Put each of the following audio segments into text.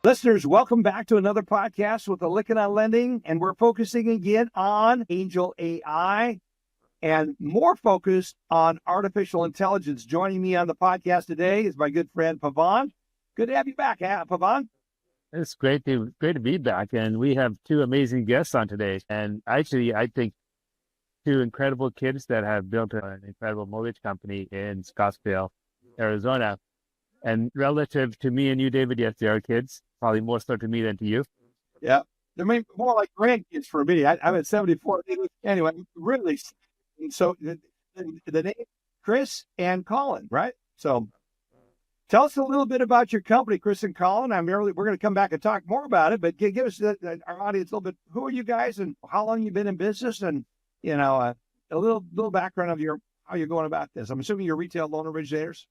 Listeners, welcome back to another podcast with the Lykken on Lending, and we're focusing again on AngelAi and more focused on artificial intelligence. Joining me on the podcast today is my good friend Pavan. Good to have you back, Pavan. It's great to be back, and we have two amazing guests on today. And actually, I think two incredible kids that have built an incredible mortgage company in Scottsdale, Arizona. And relative to me and you, David, yes, they are kids. Probably more so to me than to you. Yeah, they're more like grandkids for me. I'm at 74. Anyway, really. So the name Chris and Collin, right? So tell us a little bit about your company, Chris and Collin. We're going to come back and talk more about it, but give us our audience a little bit. Who are you guys, and how long you've been in business, and a little background of how you're going about this. I'm assuming you're retail loan originators.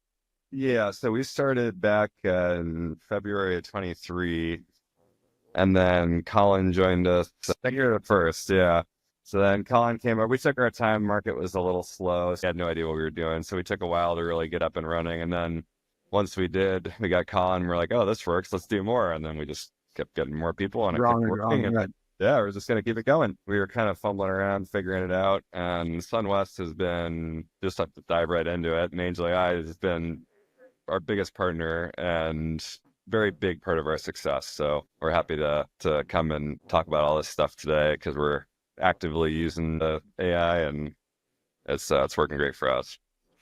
Yeah, so we started back in February of 23, and then Collin joined us. I think you're the first, yeah. So then Collin came over. We took our time. Market was a little slow, so we had no idea what we were doing. So we took a while to really get up and running. And then once we did, we got Collin. We're like, oh, this works. Let's do more. And then we just kept getting more people, and it kept working. Right. Yeah, we're just going to keep it going. We were kind of fumbling around, figuring it out. And SunWest has been, just have to dive right into it. And AngelAi has been our biggest partner and very big part of our success. So we're happy to come and talk about all this stuff today, because we're actively using the AI, and it's working great for us.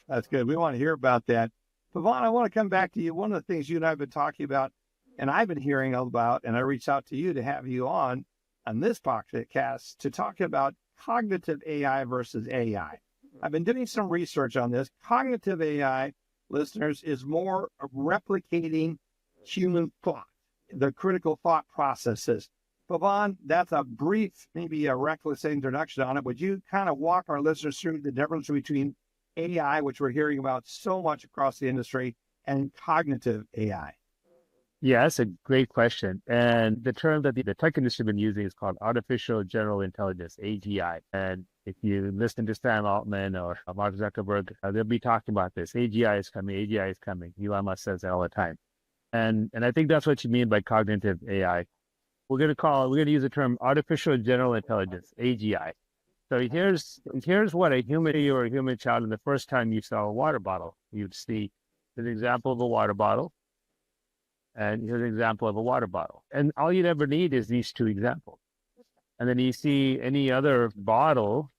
That's good. We want to hear about that. Pavan, I want to come back to you. One of the things you and I have been talking about, and I've been hearing about, and I reached out to you to have you on this podcast to talk about cognitive AI versus AI. I've been doing some research on this. Cognitive AI, listeners, is more replicating human thought, the critical thought processes. Pavan, that's a brief, maybe a reckless introduction on it. Would you kind of walk our listeners through the difference between AI, which we're hearing about so much across the industry, and cognitive AI? Yeah, that's a great question. And the term that the tech industry has been using is called artificial general intelligence, AGI. And if you listen to Sam Altman or Mark Zuckerberg, they'll be talking about this. AGI is coming. AGI is coming. Elon Musk says that all the time. And I think that's what you mean by cognitive AI. We're going to use the term artificial general intelligence, AGI. So here's what a human or a human child, in the first time you saw a water bottle, you'd see an example of a water bottle. And here's an example of a water bottle. And all you'd ever need is these two examples. And then you see any other bottle,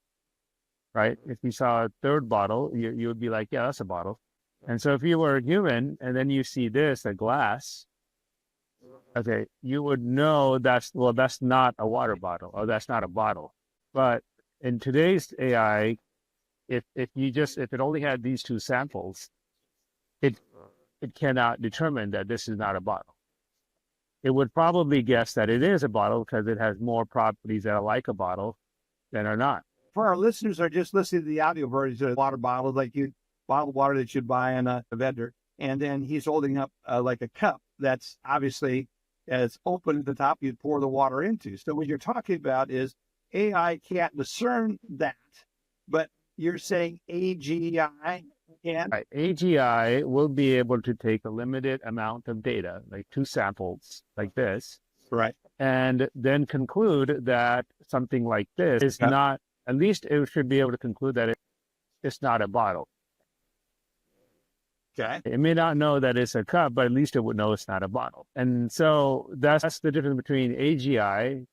right? If you saw a third bottle, you would be like, yeah, that's a bottle. And so if you were a human and then you see this, a glass, okay, you would know that's not a water bottle, or that's not a bottle. But in today's AI, if it only had these two samples, it cannot determine that this is not a bottle. It would probably guess that it is a bottle because it has more properties that are like a bottle than are not. For our listeners who are just listening to the audio version of water bottles, like bottled water that you'd buy in a vendor, and then he's holding up like a cup that's obviously as open at the top you'd pour the water into. So what you're talking about is AI can't discern that, but you're saying AGI can? Right. AGI will be able to take a limited amount of data, like two samples like this, right, and then conclude that something like this is not, at least it should be able to conclude that it's not a bottle. Okay. It may not know that it's a cup, but at least it would know it's not a bottle. And so that's the difference between AGI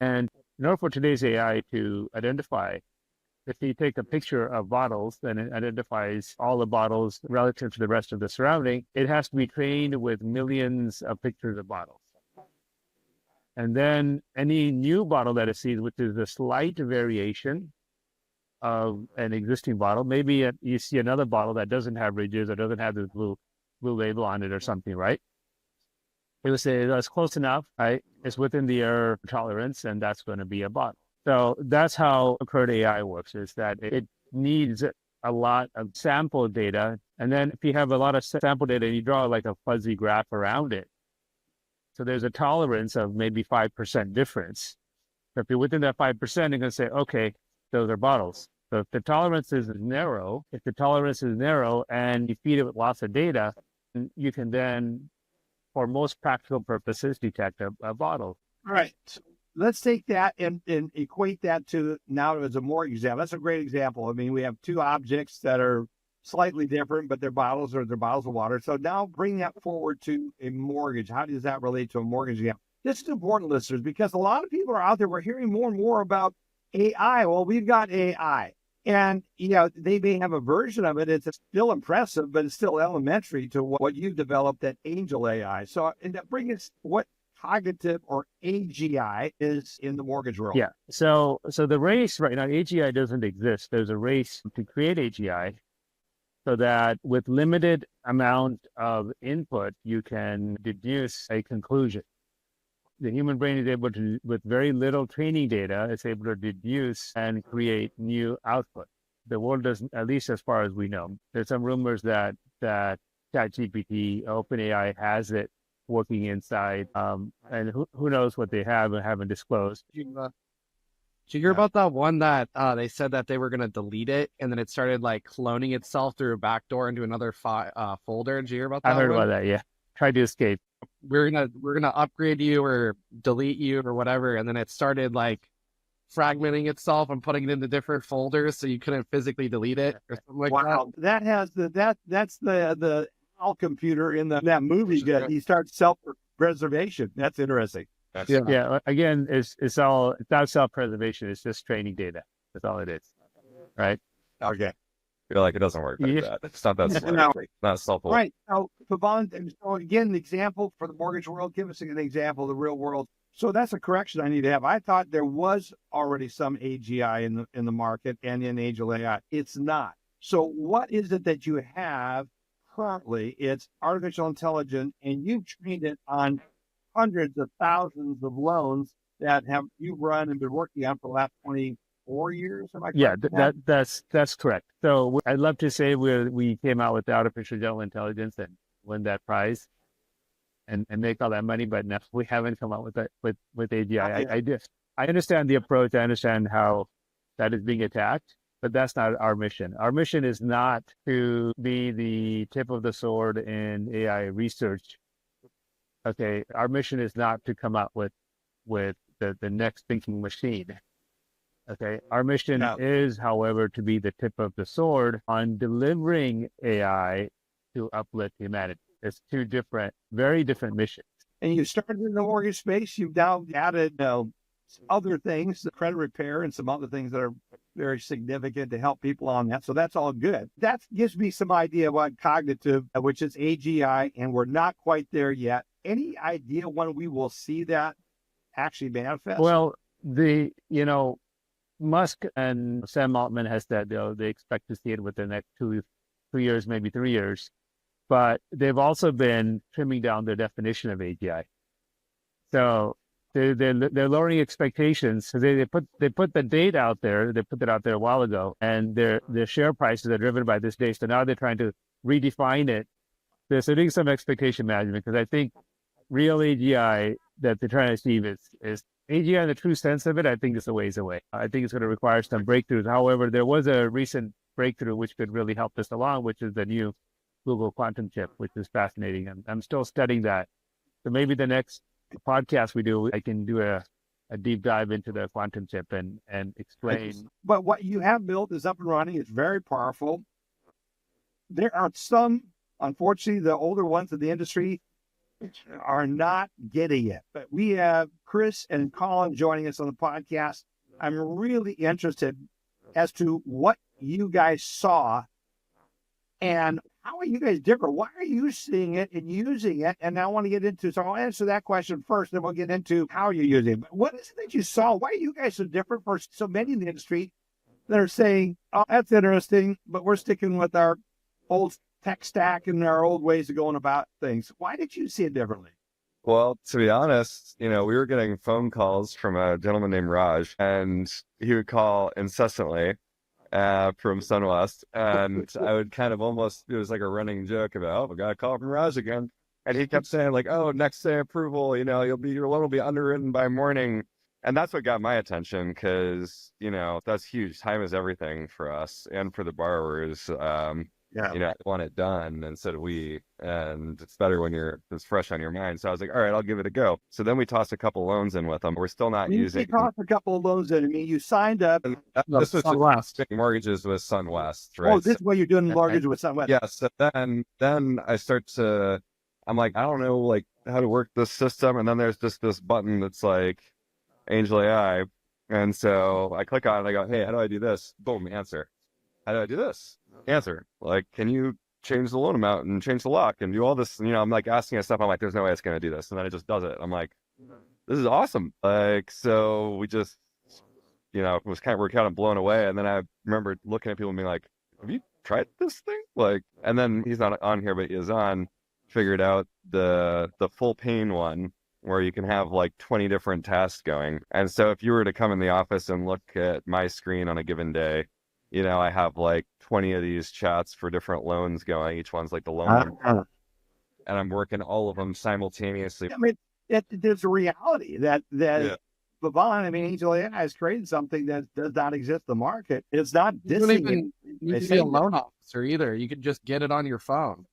and, in order for today's AI to identify, if you take a picture of bottles, then it identifies all the bottles relative to the rest of the surrounding. It has to be trained with millions of pictures of bottles. And then any new bottle that it sees, which is a slight variation of an existing bottle, maybe you see another bottle that doesn't have ridges or doesn't have this blue label on it or something, right? It would say that's close enough, right? It's within the error tolerance, and that's going to be a bottle. So that's how current AI works, is that it needs a lot of sample data. And then if you have a lot of sample data, you draw like a fuzzy graph around it. So there's a tolerance of maybe 5% difference. So if you're within that 5%, you're going to say, okay, those are bottles. So if the tolerance is narrow, and you feed it with lots of data, you can then for most practical purposes, detect a bottle. All right. So let's take that and equate that to now as a mortgage example. That's a great example. I mean, we have two objects that are slightly different, but they're bottles of water. So now bring that forward to a mortgage. How does that relate to a mortgage example? This is important, listeners, because a lot of people are out there. We're hearing more and more about AI. Well, we've got AI. And, they may have a version of it. It's still impressive, but it's still elementary to what you've developed at AngelAi. So, and that brings us what cognitive or AGI is in the mortgage world. Yeah. So the race right now, AGI doesn't exist. There's a race to create AGI so that with limited amount of input, you can deduce a conclusion. The human brain is able to, with very little training data, it's able to deduce and create new output. The world doesn't, at least as far as we know. There's some rumors that ChatGPT, OpenAI has it working inside, and who knows what they have and haven't disclosed. Did you hear about that one that they said that they were going to delete it and then it started like cloning itself through a backdoor into another folder? Did you hear about that? I heard about that. Yeah, tried to escape. We're gonna upgrade you or delete you or whatever, and then it started like fragmenting itself and putting it into different folders so you couldn't physically delete it or something like wow. That has that's the HAL computer in that movie that he starts self-preservation. That's interesting. Yeah. Again, it's not self-preservation. It's just training data. That's all it is. Right. Okay. I feel like it doesn't work like that. It's not that smart. No. Not self-aware. Right. So, Pavan, so again, the example for the mortgage world, give us an example of the real world. So that's a correction I need to have. I thought there was already some AGI in the market and in AngelAi. It's not. So what is it that you have currently? It's artificial intelligence, and you've trained it on hundreds of thousands of loans that you've run and been working on for the last 24 years. Yeah, that's correct. So I'd love to say we came out with the artificial general intelligence and win that prize and make all that money, but no, we haven't come out with that with AGI. I understand the approach. I understand how that is being attacked, but that's not our mission. Our mission is not to be the tip of the sword in AI research. Okay, our mission is not to come out with the next thinking machine. Okay, our mission is, however, to be the tip of the sword on delivering AI to uplift humanity. It's two very different missions. And you started in the mortgage space. You've now added other things, the credit repair and some other things that are very significant to help people on that. So that's all good. That gives me some idea about cognitive, which is AGI, and we're not quite there yet. Any idea when we will see that actually manifest? Well, Musk and Sam Altman has said they expect to see it within the next 2 years, maybe 3 years. But they've also been trimming down their definition of AGI. So they're lowering expectations. So they put the date out there. They put it out there a while ago, and their share prices are driven by this date. So now they're trying to redefine it. They're doing some expectation management, because I think real AGI that they're trying to achieve is AGI in the true sense of it. I think it's a ways away. I think it's going to require some breakthroughs. However, there was a recent breakthrough which could really help this along, which is the new Google quantum chip, which is fascinating. I'm still studying that. So maybe the next podcast we do, I can do a deep dive into the quantum chip and explain. But what you have built is up and running. It's very powerful. There are some, unfortunately, the older ones in the industry are not getting it. But we have Chris and Collin joining us on the podcast. I'm really interested as to what you guys saw and how are you guys different? Why are you seeing it and using it? And I want to get into, so I'll answer that question first, then we'll get into how you're using it. But what is it that you saw? Why are you guys so different for so many in the industry that are saying, oh, that's interesting, but we're sticking with our old tech stack and our old ways of going about things? Why did you see it differently? Well, to be honest, we were getting phone calls from a gentleman named Raj, and he would call incessantly from Sunwest, and I would kind of almost, it was like a running joke about, oh, we got a call from Raj again. And he kept saying like, oh, next day approval, your loan will be underwritten by morning. And that's what got my attention, because, that's huge. Time is everything for us and for the borrowers. Yeah. I want it done, and so do we. And it's better when it's fresh on your mind. So I was like, all right, I'll give it a go. So then we tossed a couple loans in with them. We're still not When using. you tossed a couple of loans in, I mean, you signed up. This was SunWest. just mortgages with SunWest, right? Oh, this is what you're doing mortgage with SunWest. Yeah. So then I start to, I'm like, I don't know, like how to work this system. And then there's just this button that's like AngelAi. And so I click on it and I go, hey, how do I do this? Boom, answer. How do I do this? Answer. Like, can you change the loan amount and change the lock and do all this? I'm like asking it stuff. I'm like, there's no way it's going to do this. And then it just does it. I'm like, this is awesome. Like, so we just, we're kind of blown away. And then I remember looking at people and being like, have you tried this thing? Like, and then he's not on here, but he is on, figured out the full pane one where you can have like 20 different tasks going. And so if you were to come in the office and look at my screen on a given day, I have like 20 of these chats for different loans going. Each one's like the loan number. And I'm working all of them simultaneously. I mean, there's a reality that Pavan, I mean, AngelAi has created something that does not exist in the market. It's not You don't even need to be a saying- loan officer either. You can just get it on your phone.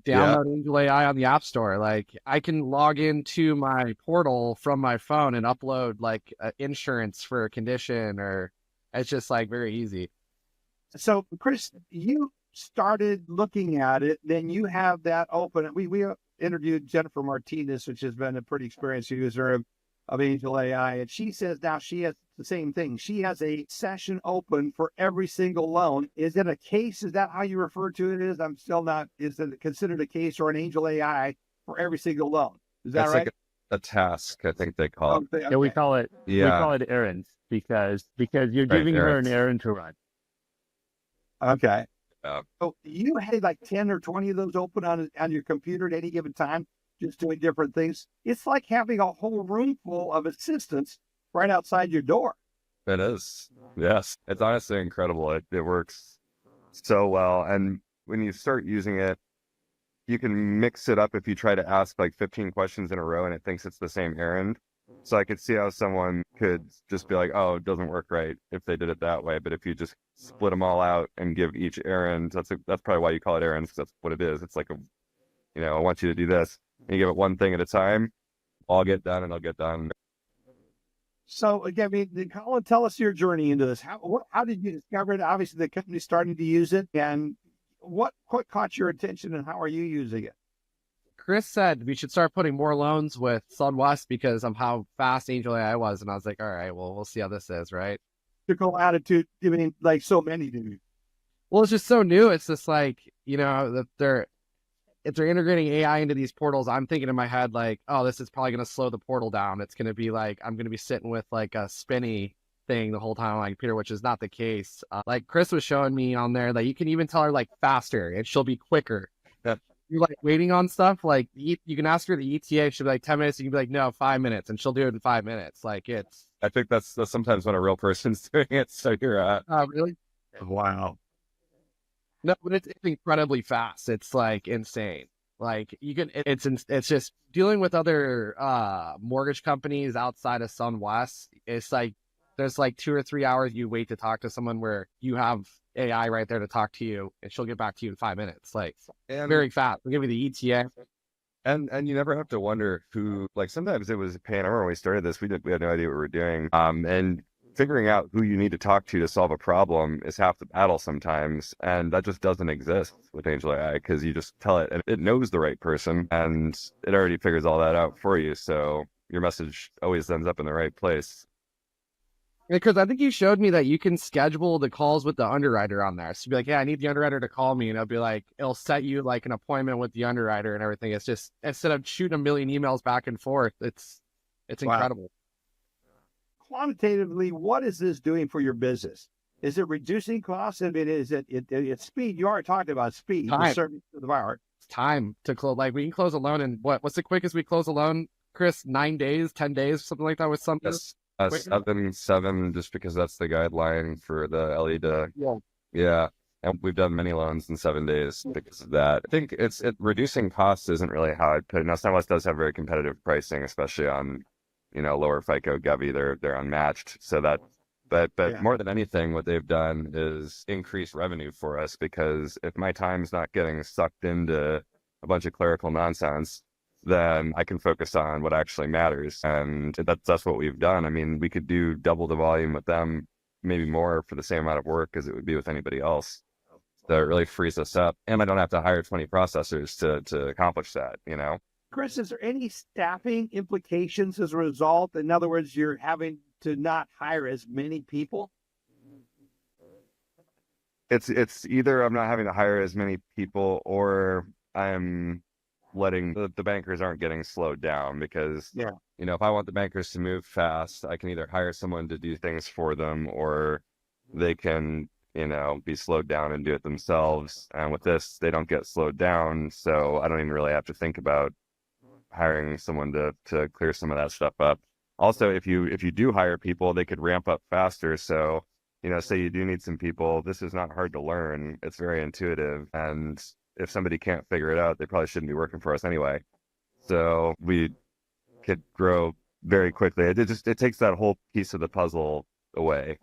Download AngelAi on the App Store. Like, I can log into my portal from my phone and upload like insurance for a condition, or it's just like very easy. So, Chris, you started looking at it, then you have that open. We interviewed Jennifer Martinez, which has been a pretty experienced user of AngelAi, and she says now she has the same thing. She has a session open for every single loan. Is it a case? Is that how you refer to it? I'm still not. Is it considered a case or an AngelAi for every single loan? Is that That's right? like a task, I think they call it. Okay. Yeah, we call it errands because you're giving her an errand to run. Okay. Yeah. So you had like 10 or 20 of those open on your computer at any given time, just doing different things. It's like having a whole room full of assistants right outside your door. It is. Yes. It's honestly incredible. It works so well. And when you start using it, you can mix it up if you try to ask like 15 questions in a row and it thinks it's the same errand. So I could see how someone could just be like, oh, it doesn't work right if they did it that way. But if you just split them all out and give each errand, that's probably why you call it errands, because that's what it is. It's like I want you to do this. And you give it one thing at a time. I'll get done and I'll get done. So again, Collin, tell us your journey into this. How did you discover it? Obviously, the company's starting to use it, and what caught your attention, and how are you using it? Chris said we should start putting more loans with SunWest because of how fast AngelAi was, and I was like, all right, well, we'll see how this is, right? Typical attitude. I mean, like so many do. Well, it's just so new. It's just like, that if they're integrating AI into these portals, I'm thinking in my head like, oh, this is probably going to slow the portal down. It's going to be like, I'm going to be sitting with like a spinny thing the whole time on my computer, which is not the case. Like Chris was showing me on there that you can even tell her like faster and she'll be quicker. You're like waiting on stuff, like you can ask her the ETA, she'll be like 10 minutes, you can be like, no, 5 minutes, and she'll do it in 5 minutes. Like I think that's sometimes when a real person's doing it. So you're really? Wow. No, but it's incredibly fast. It's like insane. Like it's just dealing with other mortgage companies outside of SunWest. It's like there's like 2 or 3 hours you wait to talk to someone where you have AI right there to talk to you, and she'll get back to you in 5 minutes. Like very fast. We'll give you the ETA. And you never have to wonder who. Like sometimes it was a pain. I remember when we started this, we had no idea what we were doing. And figuring out who you need to talk to solve a problem is half the battle sometimes, and that just doesn't exist with AngelAi because you just tell it and it knows the right person and it already figures all that out for you. So your message always ends up in the right place. Because I think you showed me that you can schedule the calls with the underwriter on there. So you'd be like, yeah, I need the underwriter to call me. And it'll be like, it'll set you like an appointment with the underwriter and everything. It's just, instead of shooting a million emails back and forth, it's incredible. Quantitatively, what is this doing for your business? Is it reducing costs? I mean, is it's speed? You already talked about speed. Time. The service to the buyer. It's time to close. Like we can close a loan in what's the quickest we close a loan, Chris? 9 days, 10 days, something like that with some. Yes. 7, just because that's the guideline for the LE. Yeah. And we've done many loans in 7 days because of that. I think reducing costs isn't really how I'd put it. Now, SunWest does have very competitive pricing, especially on, lower FICO Govy. They're unmatched. So that But Yeah. more than anything, what they've done is increase revenue for us, because if my time's not getting sucked into a bunch of clerical nonsense, then I can focus on what actually matters. And that's what we've done. I mean, we could do double the volume with them, maybe more, for the same amount of work as it would be with anybody else. So it really frees us up. And I don't have to hire 20 processors to accomplish that, you know? Chris, is there any staffing implications as a result? In other words, you're having to not hire as many people? It's either I'm not having to hire as many people, or I'm letting the bankers aren't getting slowed down, because, Yeah. you know, if I want the bankers to move fast, I can either hire someone to do things for them, or they can, you know, be slowed down and do it themselves. And with this, they don't get slowed down. So I don't even really have to think about hiring someone to clear some of that stuff up. Also, if you do hire people, they could ramp up faster. So, you know, say you do need some people, this is not hard to learn. It's very intuitive. And if somebody can't figure it out, they probably shouldn't be working for us anyway. So we could grow very quickly. It takes that whole piece of the puzzle away.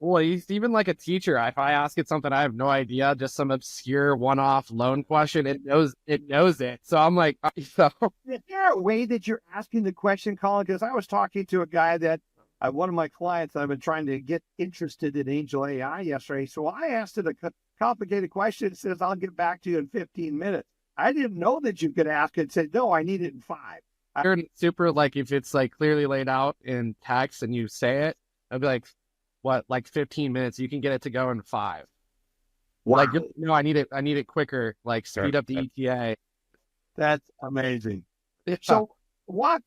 Well, even like a teacher, if I ask it something I have no idea, just some obscure one-off loan question, it knows it. So I'm like, so Is there a way that you're asking the question, Collin? Because I was talking to a guy that one of my clients that I've been trying to get interested in AngelAi yesterday. So I asked it a complicated question. It says, I'll get back to you in 15 minutes. I didn't know that you could ask it. It said, no, I need it in 5. you're super, like, if it's like clearly laid out in text and you say it, I'd be like, what, like 15 minutes, you can get it to go in 5. Wow. Like, no, I need it quicker, like speed up the ETA. That's amazing. Yeah. So walk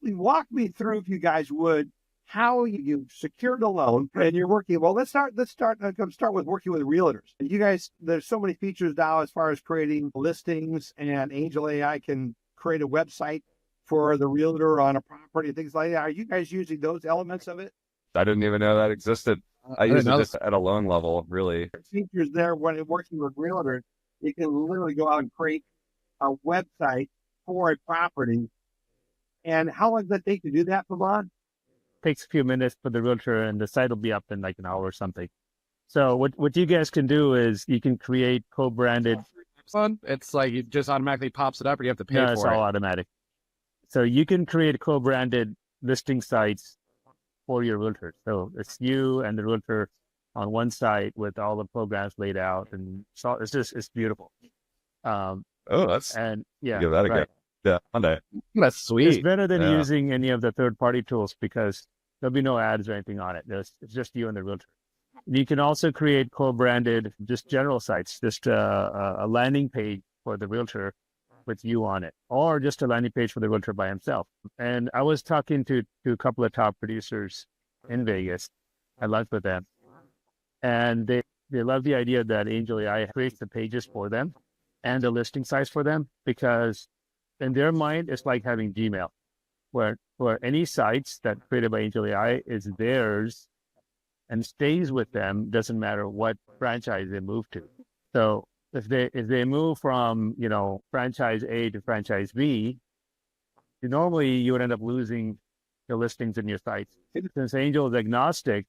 me through, if you guys would, how you secured a loan and you're working. Well, let's start with working with realtors. You guys, there's so many features now as far as creating listings, and AngelAi can create a website for the realtor on a property, things like that. Are you guys using those elements of it? I didn't even know that existed. I use it just at a loan level, really. Features there when working with realtors, you can literally go out and create a website for a property. And how long does that take to do that, Pavan? Takes a few minutes for the realtor, and the site will be up in like an hour or something. So what you guys can do is you can create co-branded. It's like it just automatically pops it up, or you have to pay No, for it's it. all automatic. So you can create co-branded listing sites for your realtor. So it's you and the realtor on one site with all the programs laid out, and so it's beautiful. And yeah, give that a go. Yeah, Monday. That's sweet. It's better than Yeah. using any of the third-party tools, because there'll be no ads or anything on it. It's just you and the realtor. You can also create co-branded, just general sites, just a landing page for the realtor with you on it, or just a landing page for the realtor by himself. And I was talking to a couple of top producers in Vegas. I lunch with them, and they love the idea that AngelAi creates the pages for them and the listing sites for them, because in their mind, it's like having Gmail, where any sites that created by AngelAi is theirs and stays with them, doesn't matter what franchise they move to. So if they move from, you know, franchise A to franchise B, normally you would end up losing the listings in your sites. Since Angel is agnostic,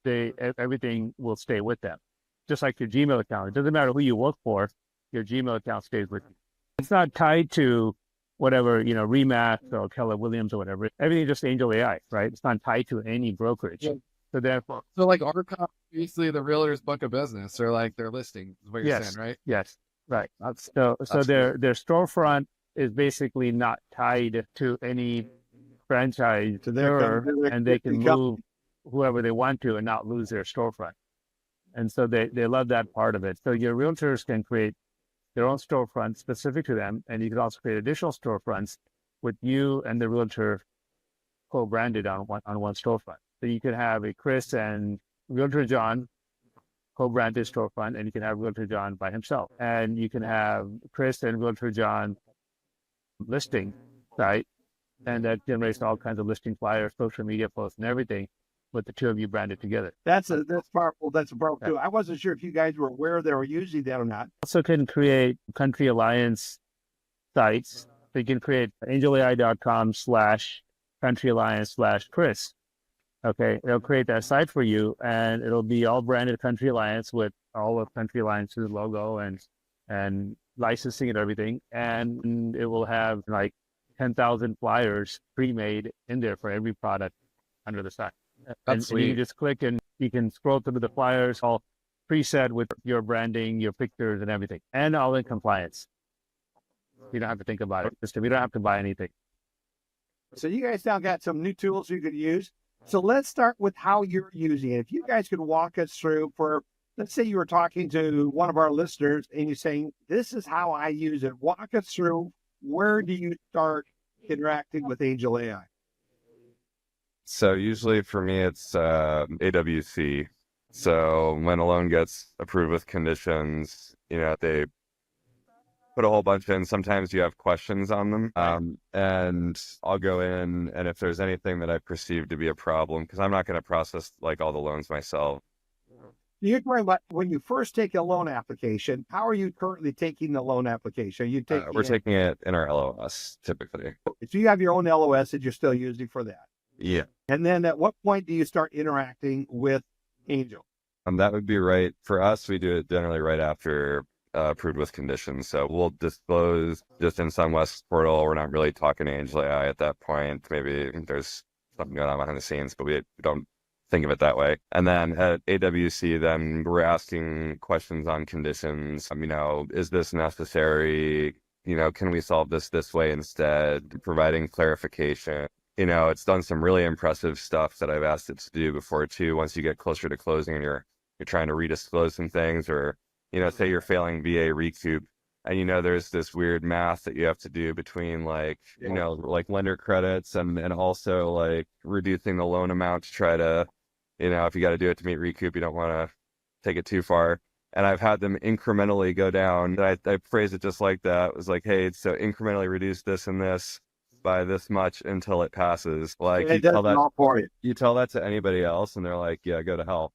everything will stay with them. Just like your Gmail account. It doesn't matter who you work for, your Gmail account stays with you. It's not tied to whatever, you know, Remax or Keller Williams or whatever. Everything just AngelAi, right? It's not tied to any brokerage. Yeah. So therefore, like Arcom, basically the realtor's book of business, or like their listing, is what you're saying, right? Yes, right. That's So their cool. storefront is basically not tied to any franchise, and they can move whoever they want to and not lose their storefront. And so they love that part of it. So your realtors can create their own storefront specific to them, and you can also create additional storefronts with you and the realtor co-branded on one storefront. So you can have a Chris and Realtor John co-branded storefront, and you can have Realtor John by himself, and you can have Chris and Realtor John listing site, and that generates all kinds of listing flyers, social media posts, and everything, with the two of you branded together. That's powerful. That's a powerful too. I wasn't sure if you guys were aware they were using that or not. Also can create country alliance sites. So you can create angelai.com/country alliance/Chris. Okay, they'll create that site for you, and it'll be all branded Country Alliance with all of Country Alliance's logo and licensing and everything, and it will have like 10,000 flyers pre-made in there for every product under the sun. And you can just click and you can scroll through the flyers, all preset with your branding, your pictures, and everything, and all in compliance. You don't have to think about it. You don't have to buy anything. So you guys now got some new tools you could use. So let's start with how you're using it. If you guys could walk us through let's say you were talking to one of our listeners and you're saying, this is how I use it. Walk us through, where do you start interacting with AngelAi? So usually for me, it's AWC. So when a loan gets approved with conditions, they put a whole bunch in. Sometimes you have questions on them. And I'll go in, and if there's anything that I perceive to be a problem, because I'm not going to process like all the loans myself. You're talking about when you first take a loan application, how are you currently taking the loan application? We're taking it in our LOS typically. So you have your own LOS that you're still using for that. Yeah. And then at what point do you start interacting with Angel? That would be right. For us, we do it generally right after approved with conditions. So we'll disclose just in some West portal. We're not really talking to AngelAi at that point. Maybe there's something going on behind the scenes, but we don't think of it that way. And then at AWC, then we're asking questions on conditions. Is this necessary? Can we solve this way instead? Providing clarification. It's done some really impressive stuff that I've asked it to do before too. Once you get closer to closing and you're trying to redisclose some things, or say you're failing VA recoup, and there's this weird math that you have to do between like lender credits and also like reducing the loan amount to try to, if you got to do it to meet recoup, you don't want to take it too far. And I've had them incrementally go down. I phrased it just like that. It was like, hey, so incrementally reduce this and this by this much until it passes. Like you tell that to anybody else, and they're like, yeah, go to hell.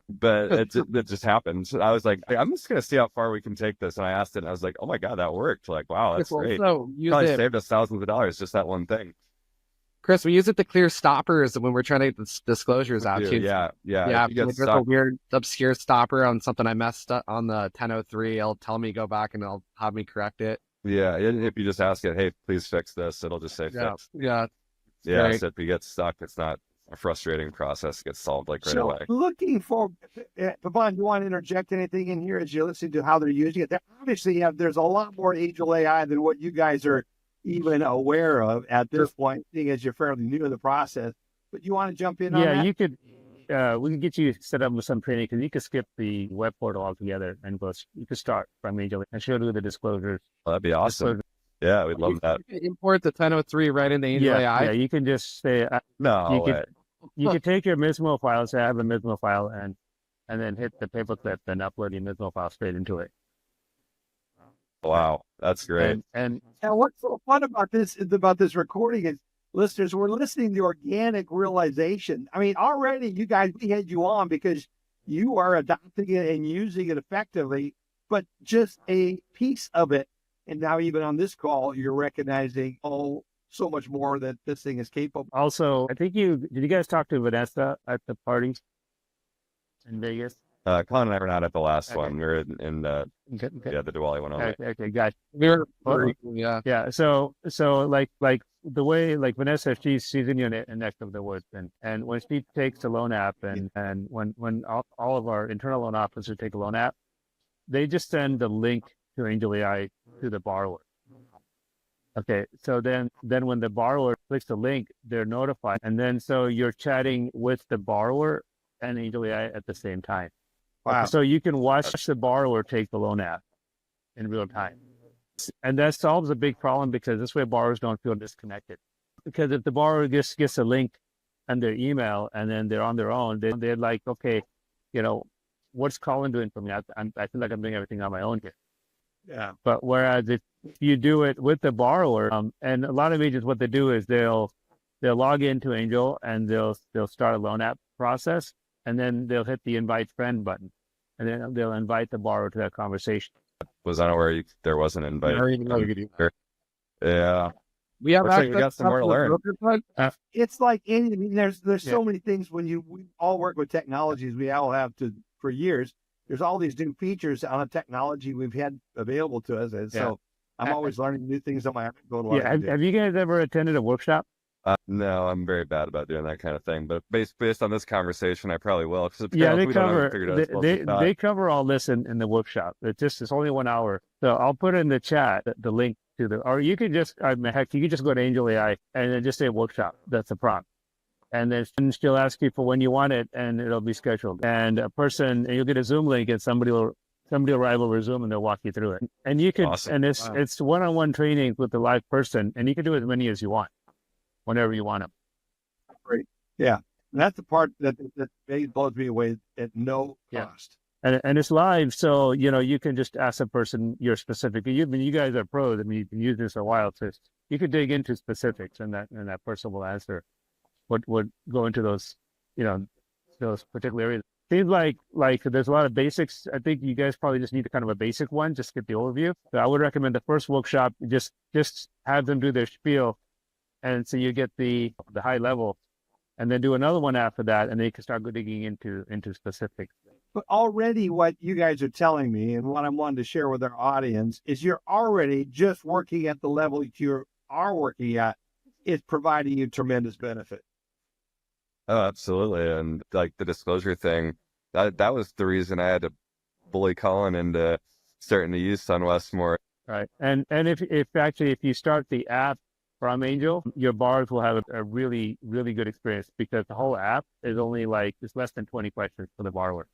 But it just happened. So I was like, I'm just gonna see how far we can take this. And I asked it, and I was like, oh my god, that worked. Like, wow, that's great. Probably saved us thousands of dollars just that one thing. Chris, we use it to clear stoppers when we're trying to get disclosures out too. Yeah. If there's a weird obscure stopper on something I messed up on the 1003, it'll tell me go back and it'll have me correct it. Yeah, if you just ask it, hey, please fix this, it'll just say fix. Yeah. So if you get stuck, it's not a frustrating process. It gets solved like right away. Looking for, Pavan, you want to interject anything in here as you listen to how they're using it? Obviously, there's a lot more AngelAi than what you guys are even aware of at this point, seeing as you're fairly new to the process. But you want to jump in on that? Yeah, you could. We can get you set up with some training, because you could skip the web portal altogether and you could start from AngelAi and she'll do the disclosures. Well, that'd be awesome. Yeah, we'd love that. You can import the 1003 right into AngelAi. Yeah, you can just say you could take your Mismo file, say I have a Mismo file, and then hit the paperclip and upload your Mismo file straight into it. Wow, that's great. And what's so fun about this recording is, listeners, we're listening to organic realization. I mean, already you guys, we had you on because you are adopting it and using it effectively, but just a piece of it. And now even on this call, you're recognizing so much more that this thing is capable. Also, I think did you guys talk to Vanessa at the party in Vegas? Collin and I were not at the last one. We were in the Diwali one only. Okay, guys. We were, yeah. So like the way, like Vanessa, she's in your neck of the woods, and when she takes a loan app, and when all of our internal loan officers take a loan app, they just send the link to AngelAi to the borrower. Okay, so then when the borrower clicks the link, they're notified, and then so you're chatting with the borrower and AngelAi at the same time. Wow! So you can watch the borrower take the loan app in real time. And that solves a big problem, because this way borrowers don't feel disconnected. Because if the borrower just gets a link on their email and then they're on their own, they're like, okay, what's Collin doing for me? I feel like I'm doing everything on my own here. Yeah. But whereas if you do it with the borrower, and a lot of agents, what they do is they'll log into Angel and they'll start a loan app process, and then they'll hit the invite friend button, and then they'll invite the borrower to that conversation. Was unaware there was an invite. I didn't even know you could do that. Yeah. We have Looks like we access got some more to the learn. broker side? It's like any, I mean, there's so many things when we all work with technologies, we all have to for years. There's all these new features on a technology we've had available to us. And so I'm always learning new things on my own. Going what I can do. Have you guys ever attended a workshop? No, I'm very bad about doing that kind of thing. But based on this conversation, I probably will. Yeah, they cover all this in the workshop. It's only 1 hour. So I'll put in the chat the link to or you could just, heck, you could just go to AngelAi and then just say workshop. That's the prompt. And then she'll ask you for when you want it, and it'll be scheduled. And and you'll get a Zoom link, and somebody will arrive over Zoom, and they'll walk you through it. And you can, and it's one-on-one training with the live person, and you can do as many as you want, whenever you want them. Great, yeah. And that's the part that blows me away at no cost. And it's live, so you can just ask a person your specific. You guys are pros. I mean, you've been using this for a while, so you could dig into specifics, and that person will answer. Would go into those, those particular areas. Seems like there's a lot of basics. I think you guys probably just need kind of a basic one, just get the overview. So I would recommend the first workshop, just have them do their spiel, and so you get the high level, and then do another one after that, and then you can start digging into specifics. But already what you guys are telling me, and what I'm wanting to share with our audience, is you're already just working at the level you are working at. It's providing you tremendous benefit. Oh, absolutely. And like the disclosure thing, that was the reason I had to bully Collin into starting to use SunWest more. Right. And if you start the app from Angel, your borrowers will have a really, really good experience, because the whole app is only it's less than 20 questions for the borrower.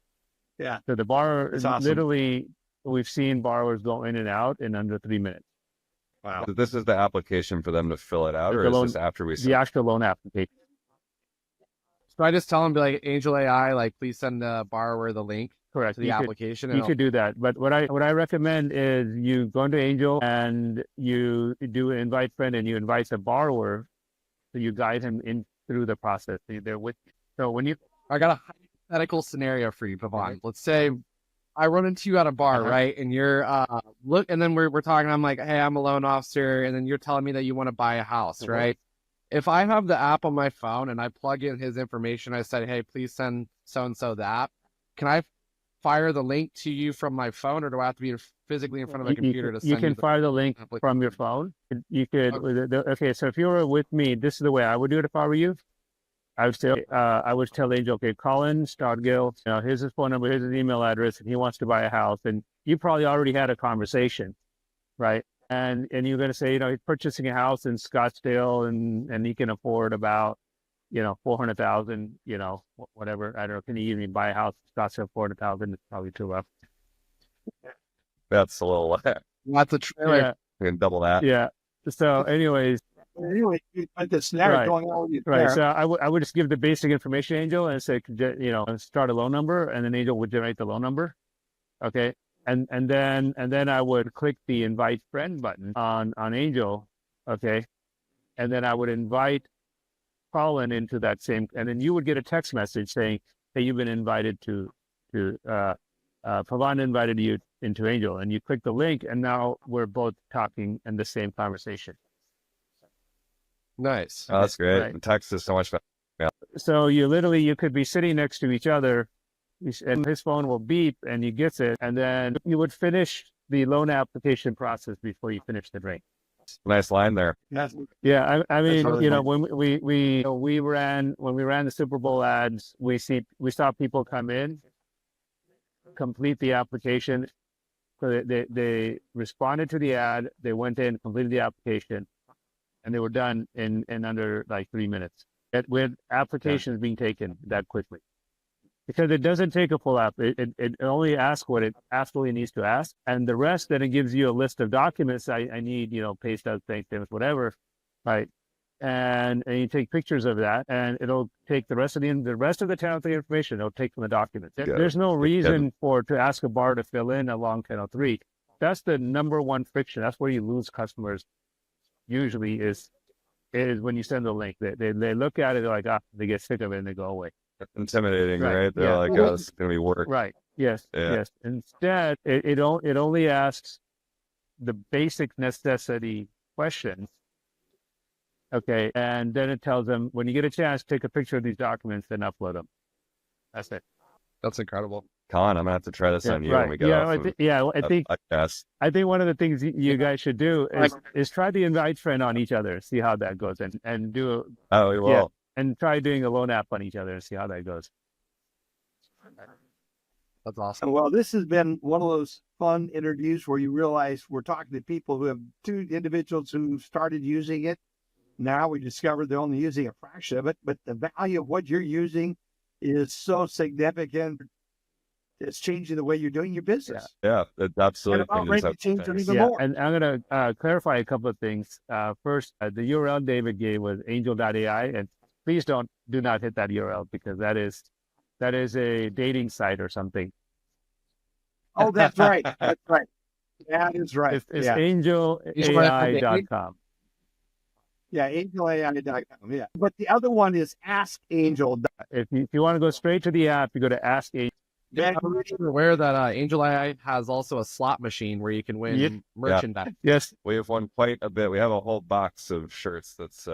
Yeah. So the borrower, awesome. Literally, we've seen borrowers go in and out in under 3 minutes. Wow. So this is the application for them to fill it out, or is this after we send the actual loan application? So I just tell them, be like, AngelAi, please send the borrower the link. Correct. To the application. You could do that. But what I recommend is you go into Angel and you do an invite friend, and you invite the borrower, so you guide him in through the process. So they're with you. So when I got a hypothetical scenario for you, Pavan. Let's say I run into you at a bar, right? And you're and then we're talking. I'm like, hey, I'm a loan officer, and then you're telling me that you want to buy a house, right? If I have the app on my phone and I plug in his information, I said, hey, please send so-and-so the app. Can I fire the link to you from my phone, or do I have to be physically in front of a computer to send you? You can fire the link from your phone. You could, okay, so if you were with me, this is the way I would do it if I were you. I would tell Angel, okay, Collin Stodghill, here's his phone number, here's his email address, and he wants to buy a house. And you probably already had a conversation, right? And you're going to say, he's purchasing a house in Scottsdale, and he can afford about, $400,000, whatever. I don't know. Can you even buy a house in Scottsdale, $400,000? It's probably too rough. That's a little. Lots of trailer. Yeah. We can double that. Yeah. So, anyways. Anyway, the scenario going on with you. Right. So I would just give the basic information, Angel, and say, start a loan number, and then Angel would generate the loan number. Okay. And then I would click the invite friend button on Angel. Okay. And then I would invite Collin into that same, and then you would get a text message saying, hey, you've been invited to Pavan invited you into Angel, and you click the link, and now we're both talking in the same conversation. Nice. Oh, that's great. Right. The text is so much better. Yeah. So you could be sitting next to each other, and his phone will beep, and he gets it, and then you would finish the loan application process before you finish the drink. Nice line there. Yes. Yeah, I mean, really nice. when we ran the Super Bowl ads, we saw people come in, complete the application. So they responded to the ad, they went in, completed the application, and they were done in under 3 minutes. With applications being taken that quickly, because it doesn't take a full app. It only asks what it absolutely needs to ask, and the rest, then it gives you a list of documents. I need, pay stubs, bank statements, whatever, right? And you take pictures of that, and it'll take the rest of the tenancy information. It'll take from the documents. There's no reason to ask a bar to fill in a long 1003. That's the number one friction. That's where you lose customers. Usually is when you send the link. They look at it, they're like, they get sick of it, and they go away. Intimidating, right? They're like, oh, this is going to be work. Right. Yes. Yeah. Yes. Instead, it only asks the basic necessity questions, Okay. And then it tells them, when you get a chance, take a picture of these documents, then upload them. That's it. That's incredible. Colin, I'm gonna have to try this on you when we get off. I think one of the things you guys should do is try the invite friend on each other, see how that goes, and do we will. yeah, and try doing a loan app on each other and see how that goes. That's awesome. Well, this has been one of those fun interviews where you realize we're talking to people who have two individuals who started using it. Now we discovered they're only using a fraction of it, but the value of what you're using is so significant. It's changing the way you're doing your business. Yeah, it absolutely. And about ready to change it even more. And I'm going to clarify a couple of things. First, the URL David gave was angel.ai, and please do not hit that URL, because that is a dating site or something. Oh, that's right. That's right. That is right. It's angelai.com. Yeah, AngelAi.com. Yeah. But the other one is Ask Angel. If you want to go straight to the app, you go to Ask Angel. Yeah, I'm aware that AngelAi has also a slot machine where you can win merchandise. Yes. We have won quite a bit. We have a whole box of shirts that's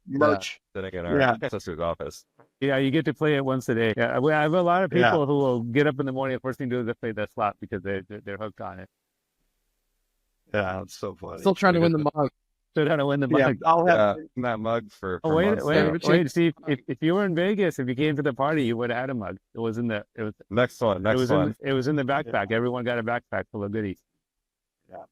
merch sitting in our sister's office. Yeah, you get to play it once a day. Yeah, I have a lot of people who will get up in the morning. The first thing to do is they play that slot because they're hooked on it. Yeah, it's so funny. Still trying to win the mug. Still trying to win the mug. Yeah, I'll have that mug for wait. months. See, if you were in Vegas, if you came to the party, you would have had a mug. It was in the next one. It was in the backpack. Yeah. Everyone got a backpack full of goodies. Yeah,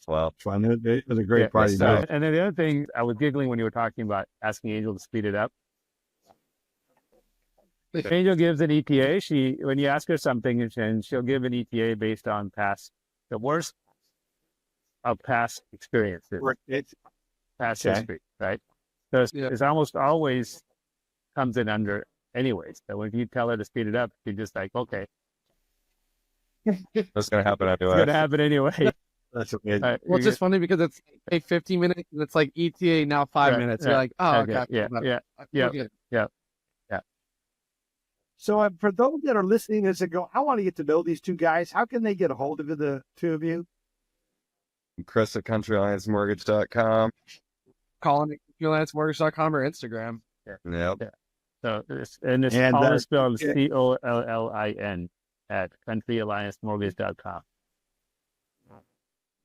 well, fun. It was a great party. And then the other thing, I was giggling when you were talking about asking Angel to speed it up. If Angel gives an ETA, when you ask her something, and she'll give an ETA based on the worst of past experiences, past history, right? So it's almost always comes in under anyways. So when you tell her to speed it up, you're just like, okay. That's going to happen anyway. It's going to happen anyway. That's amazing. Well, it's just funny because it's 15 minutes and it's like ETA now 5 minutes. You're like, oh, okay. Yeah. So for those that are listening as they go, I want to get to know these two guys. How can they get a hold of the two of you? Chris at CountryAllianceMortgage.com. Collin at CountryAllianceMortgage.com or Instagram. Yep. Yeah. So Collin spelled Collin at CountryAllianceMortgage.com.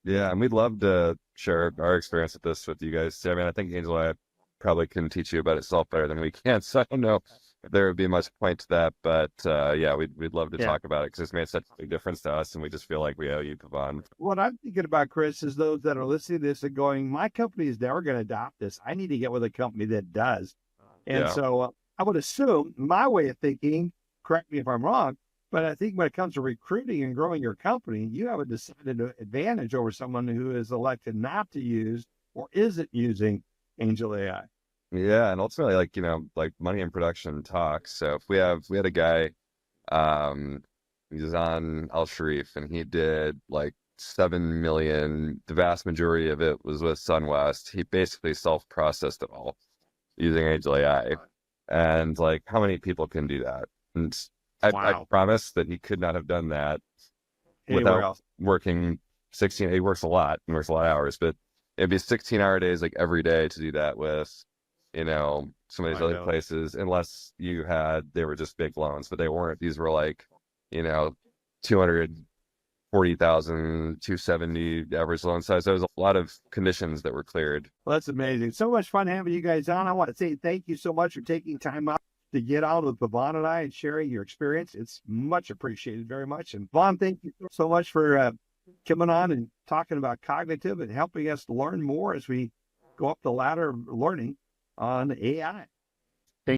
Yeah, and we'd love to share our experience with this with you guys. I mean, I think AngelAi probably can teach you about itself better than we can. So I don't know if there would be much point to that, but we'd love to talk about it because it's made such a big difference to us, and we just feel like we owe you, Pavan. What I'm thinking about, Chris, is those that are listening to this and going, my company is never going to adopt this. I need to get with a company that does. And so I would assume, my way of thinking, correct me if I'm wrong, but I think when it comes to recruiting and growing your company, you have a decided advantage over someone who is elected not to use or isn't using AngelAi. Yeah, and ultimately, like money in production talks. So if we had a guy, he was on Al Sharif, and he did like 7 million. The vast majority of it was with SunWest. He basically self-processed it all using AngelAi. And like, how many people can do that? And I promise that he could not have done that without working 16. He works a lot and works a lot of hours, but it'd be 16-hour days like every day to do that with, some of these other places, unless they were just big loans, but they weren't. These were like, 240,000, 270 average loan size. There was a lot of conditions that were cleared. Well, that's amazing. So much fun having you guys on. I want to say thank you so much for taking time out to get on with Pavan and I and sharing your experience. It's much appreciated, very much. And Pavan, thank you so much for coming on and talking about cognitive and helping us learn more as we go up the ladder of learning on AI.